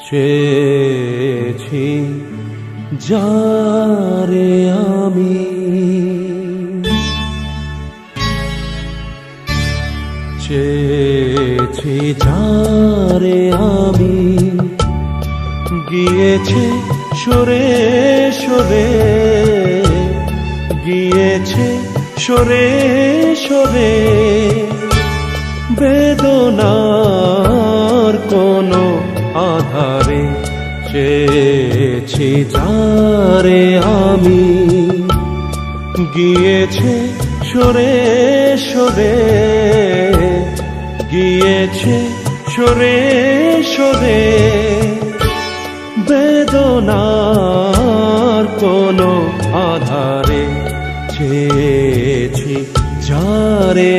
চেয়েছি যারে আমি, চেয়েছি যারে আমি, গিয়েছে সরে সরে, গিয়েছে সরে সরে, বেদনার কোনো আধারে। চেয়েছি যারে আমি, গিয়েছে সরে সরে, গিয়েছে সরে সরে, বেদনার কোনো আধারে। চেয়েছি যারে